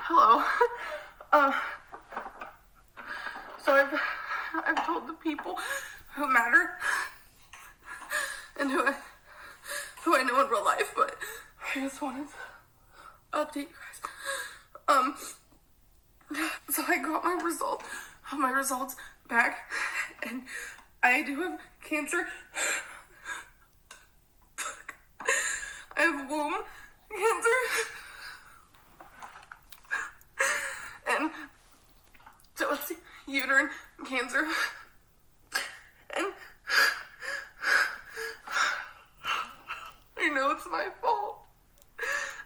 Hello. So I've told the people who matter and who I know in real life, but I just wanted to update you guys. So I got my results back, and I do have cancer. I have womb cancer. And so it's uterine cancer. And I know it's my fault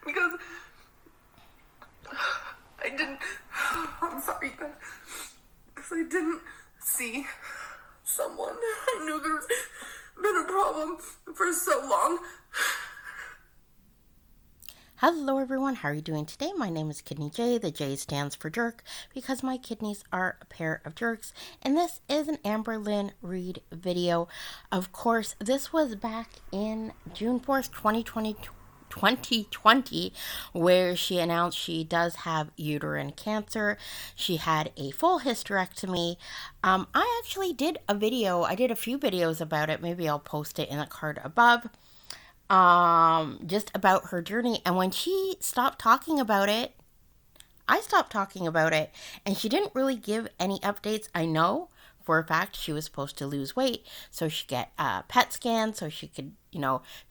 because I'm sorry guys, because I didn't see someone. I knew there's been a problem for so long. Hello everyone, how are you doing today? My name is Kidneyjay. The J stands for jerk because my kidneys are a pair of jerks. And this is an Amberlynn Reid video. Of course, this was back in June 4th, 2020, where she announced she does have uterine cancer. She had a full hysterectomy. I actually did a video. I did a few videos about it. Maybe I'll post it in the card above. Just about her journey. And when she stopped talking about it, I stopped talking about it, and she didn't really give any updates. I know for a fact she was supposed to lose weight, so she get a PET scan so she could,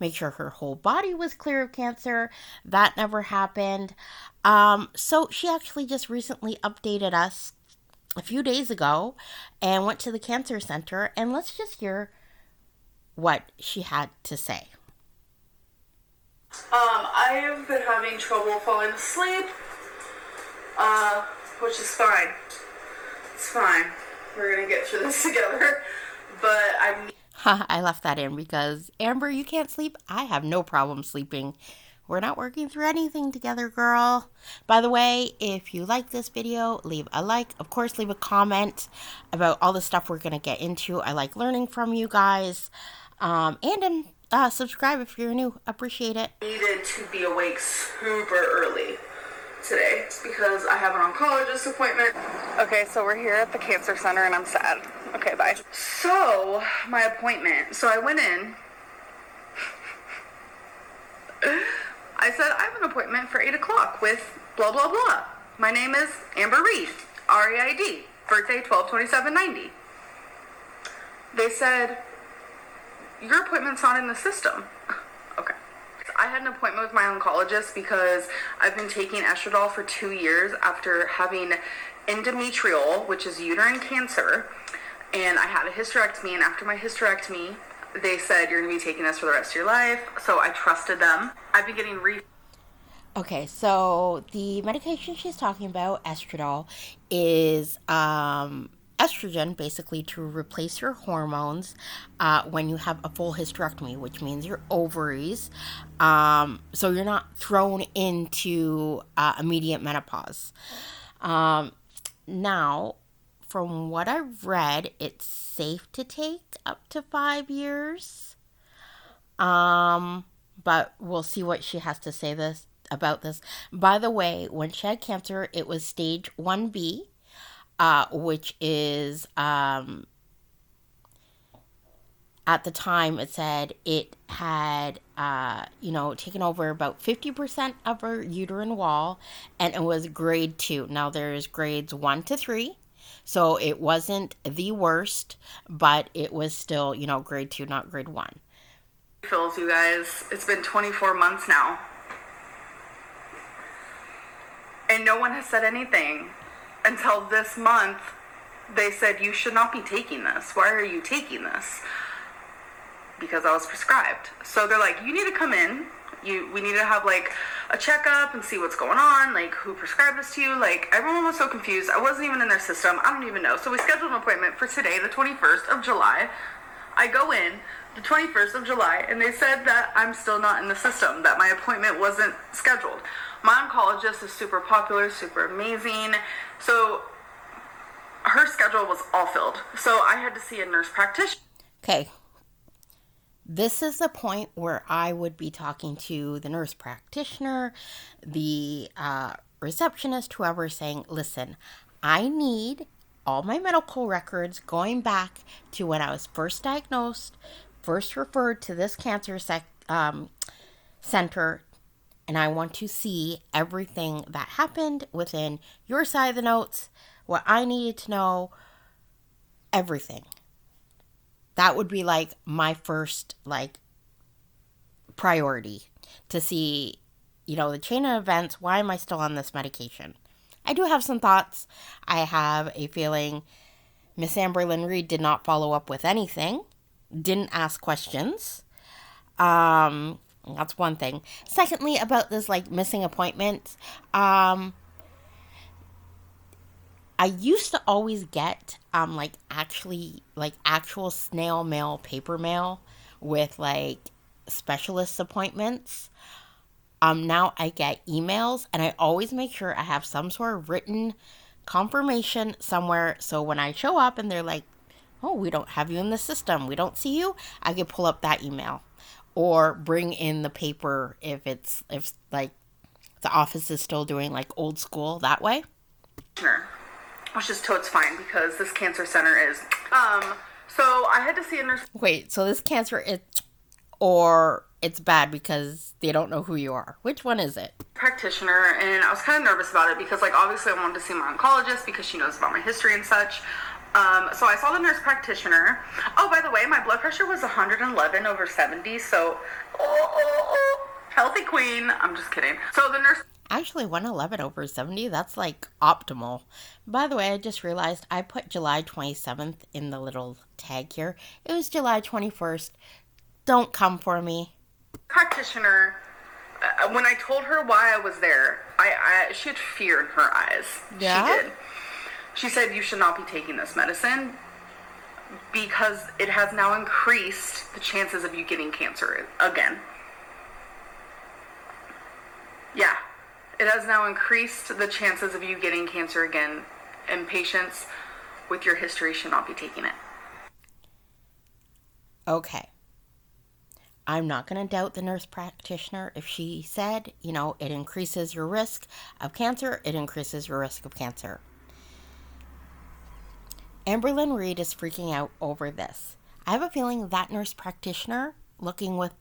make sure her whole body was clear of cancer. That never happened. So she actually just recently updated us a few days ago and went to the cancer center, and let's just hear what she had to say. I've been having trouble falling asleep, which is fine. It's fine. We're gonna get through this together, but I left that in because, Amber, you can't sleep? I have no problem sleeping. We're not working through anything together, girl. By the way, if you like this video, leave a like. Of course, leave a comment about all the stuff we're gonna get into. I like learning from you guys. Subscribe if you're new. Appreciate it. Needed to be awake super early today because I have an oncologist appointment. Okay, so we're here at the cancer center and I'm sad. Okay, bye. So, my appointment. So I went in. I said, I have an appointment for 8 o'clock with blah, blah, blah. My name is Amber Reid, R-E-I-D, birthday 12/27/90. They said, your appointment's not in the system. Okay. I had an appointment with my oncologist because I've been taking estradiol for 2 years after having endometrial, which is uterine cancer, and I had a hysterectomy, and after my hysterectomy, they said, you're going to be taking this for the rest of your life, so I trusted them. I've been getting Okay, so the medication she's talking about, estradiol, is estrogen, basically to replace your hormones when you have a full hysterectomy, which means your ovaries. So you're not thrown into immediate menopause. Now, from what I've read, it's safe to take up to 5 years. But we'll see what she has to say about this. By the way, when she had cancer, it was stage 1B. Which is, at the time it said it had, taken over about 50% of her uterine wall, and it was grade 2. Now there's grades 1 to 3, so it wasn't the worst, but it was still, grade 2, not grade 1. Fills, you guys. It's been 24 months now. And no one has said anything. Until this month, they said, you should not be taking this. Why are you taking this? Because I was prescribed. So they're like, you need to come in. We need to have like a checkup and see what's going on. Like, who prescribed this to you? Like, everyone was so confused. I wasn't even in their system. I don't even know. So we scheduled an appointment for today, the 21st of July. I go in the 21st of July, and they said that I'm still not in the system, that my appointment wasn't scheduled. My oncologist is super popular, super amazing. So her schedule was all filled. So I had to see a nurse practitioner. Okay. This is the point where I would be talking to the nurse practitioner, the receptionist, whoever, saying, listen, I need all my medical records going back to when I was first diagnosed, first referred to this cancer center, and I want to see everything that happened within your side of the notes, what I needed to know, everything. That would be like my first priority to see, the chain of events. Why am I still on this medication? I do have some thoughts. I have a feeling Miss Amberlynn Reid did not follow up with anything, didn't ask questions. That's one thing. Secondly, about this missing appointments, I used to always get actual snail mail, paper mail with specialist appointments. Now I get emails, and I always make sure I have some sort of written confirmation somewhere, so when I show up and they're like, oh, we don't have you in the system, we don't see you, I can pull up that email or bring in the paper if the office is still doing old school that way. Sure. Which is totes fine because this cancer center is so I had to see a nurse. Wait, so this cancer is, or it's bad because they don't know who you are? Which one is it? Practitioner, and I was kind of nervous about it because obviously I wanted to see my oncologist because she knows about my history and such. So I saw the nurse practitioner. Oh, by the way, my blood pressure was 111 over 70, so healthy queen. I'm just kidding. So the nurse... Actually, 111 over 70, that's optimal. By the way, I just realized I put July 27th in the little tag here. It was July 21st. Don't come for me. Practitioner, when I told her why I was there, she had fear in her eyes. Yeah? She did. She said, you should not be taking this medicine because it has now increased the chances of you getting cancer again. Yeah. It has now increased the chances of you getting cancer again, and patients with your history should not be taking it. Okay. I'm not going to doubt the nurse practitioner. If she said, it increases your risk of cancer, it increases your risk of cancer. Amberlynn Reid is freaking out over this. I have a feeling that nurse practitioner, looking with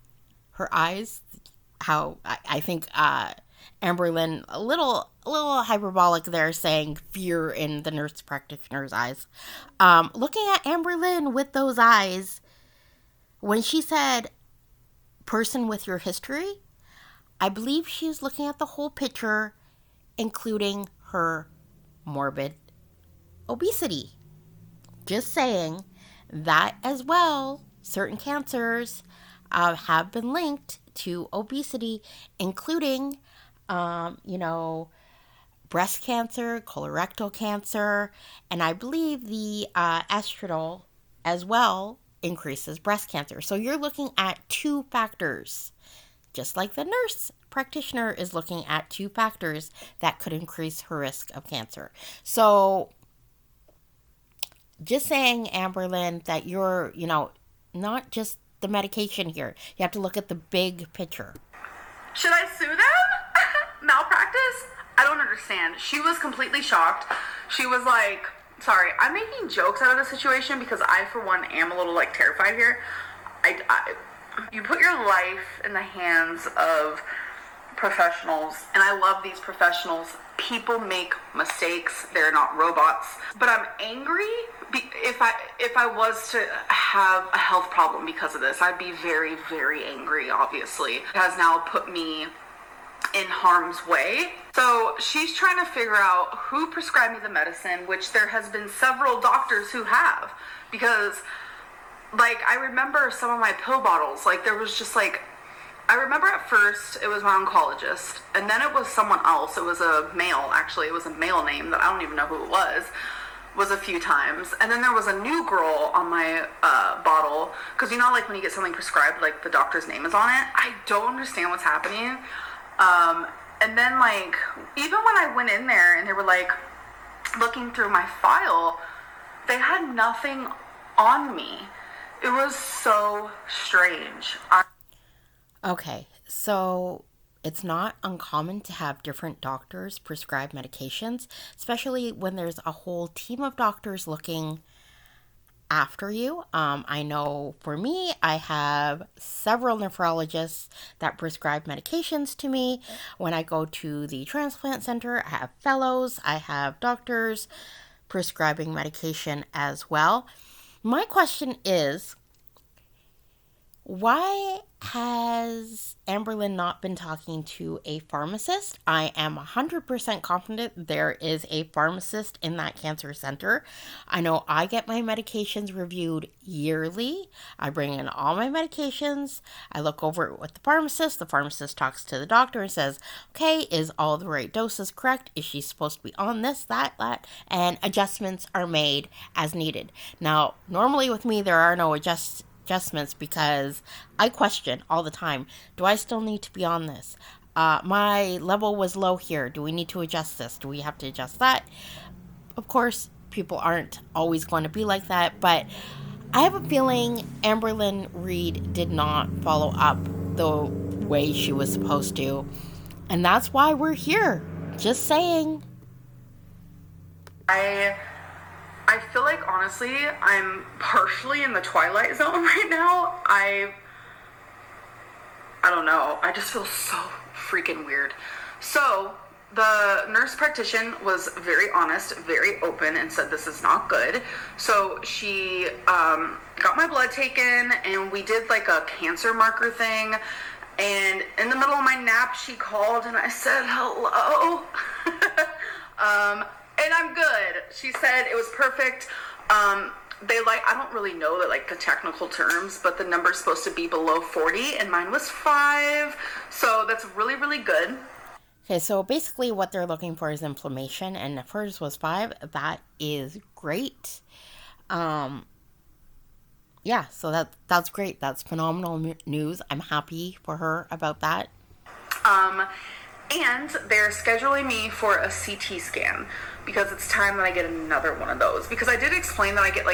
her eyes, how I think Amberlynn, a little hyperbolic there, saying fear in the nurse practitioner's eyes. Looking at Amberlynn with those eyes, when she said, person with your history, I believe she's looking at the whole picture, including her morbid obesity. Just saying that as well, certain cancers have been linked to obesity, including, breast cancer, colorectal cancer, and I believe the estradiol as well increases breast cancer. So you're looking at two factors, just like the nurse practitioner is looking at two factors that could increase her risk of cancer. So just saying, Amberlynn, that you're, not just the medication here. You have to look at the big picture. Should I sue them? Malpractice? I don't understand. She was completely shocked. She was like, sorry, I'm making jokes out of the situation because I, for one, am a little terrified here. You put your life in the hands of professionals, and I love these professionals. People make mistakes. They're not robots. But I'm angry. If I was to have a health problem because of this, I'd be very, very angry, obviously. It has now put me in harm's way. So she's trying to figure out who prescribed me the medicine, which there has been several doctors who have. Because, I remember some of my pill bottles, there was just I remember at first it was my oncologist, and then it was someone else. It was a male, actually. It was a male name that I don't even know who it was a few times. And then there was a new girl on my bottle, because when you get something prescribed, the doctor's name is on it. I don't understand what's happening. And then even when I went in there and they were looking through my file, they had nothing on me. It was so strange. Okay, so it's not uncommon to have different doctors prescribe medications, especially when there's a whole team of doctors looking after you. I know for me, I have several nephrologists that prescribe medications to me. When I go to the transplant center, I have fellows, I have doctors prescribing medication as well. My question is, why has Amberlynn not been talking to a pharmacist? I am 100% confident there is a pharmacist in that cancer center. I know I get my medications reviewed yearly. I bring in all my medications. I look over it with the pharmacist. The pharmacist talks to the doctor and says, okay, is all the right doses correct? Is she supposed to be on this, that? And adjustments are made as needed. Now, normally with me, there are no adjustments because I question all the time, do I still need to be on this? My level was low here. Do we need to adjust this? Do we have to adjust that? Of course, people aren't always going to be like that, but I have a feeling Amberlynn Reid did not follow up the way she was supposed to. And that's why we're here. Just saying. I feel like, honestly, I'm partially in the twilight zone right now. I don't know. I just feel so freaking weird. So, the nurse practitioner was very honest, very open, and said this is not good. So, she got my blood taken, and we did like a cancer marker thing. And in the middle of my nap, she called, and I said, hello. And I'm good. She said it was perfect. I don't really know the technical terms, but the number's supposed to be below 40, and mine was 5. So that's really, really good. Okay, so basically what they're looking for is inflammation, and if hers was 5, that is great. Yeah, so that's great. That's phenomenal news. I'm happy for her about that. And they're scheduling me for a CT scan because it's time that I get another one of those. Because I did explain that I get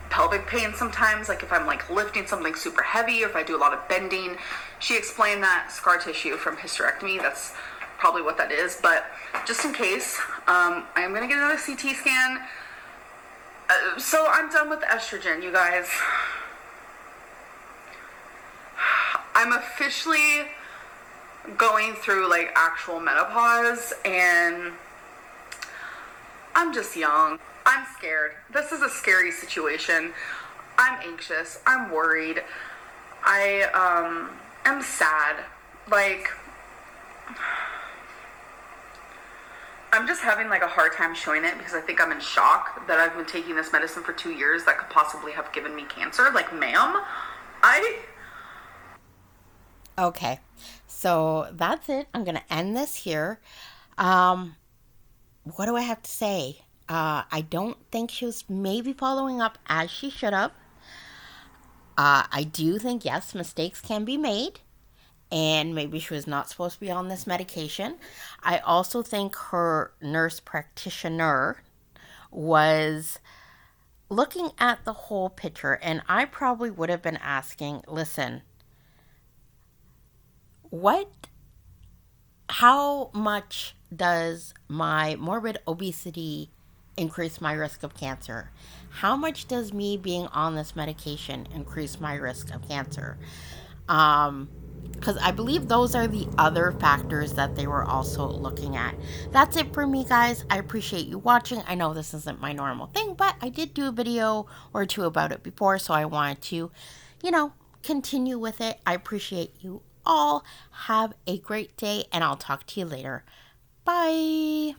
pelvic pain sometimes, if I'm lifting something super heavy or if I do a lot of bending. She explained that scar tissue from hysterectomy, that's probably what that is. But just in case, I am going to get another CT scan. So I'm done with the estrogen, you guys. I'm officially going through actual menopause, and I'm just young. I'm scared. This is a scary situation. I'm anxious. I'm worried. I am sad. I'm just having a hard time showing it because I think I'm in shock that I've been taking this medicine for 2 years that could possibly have given me cancer. Ma'am, Okay, so that's it. I'm going to end this here. What do I have to say? I don't think she was maybe following up as she should have. I do think, yes, mistakes can be made, and maybe she was not supposed to be on this medication. I also think her nurse practitioner was looking at the whole picture, and I probably would have been asking, listen, how much does my morbid obesity increase my risk of cancer? How much does me being on this medication increase my risk of cancer? Because I believe those are the other factors that they were also looking at. That's it for me, guys. I appreciate you watching. I know this isn't my normal thing, but I did do a video or two about it before, so I wanted to, continue with it. I appreciate you all. Have a great day, and I'll talk to you later. Bye.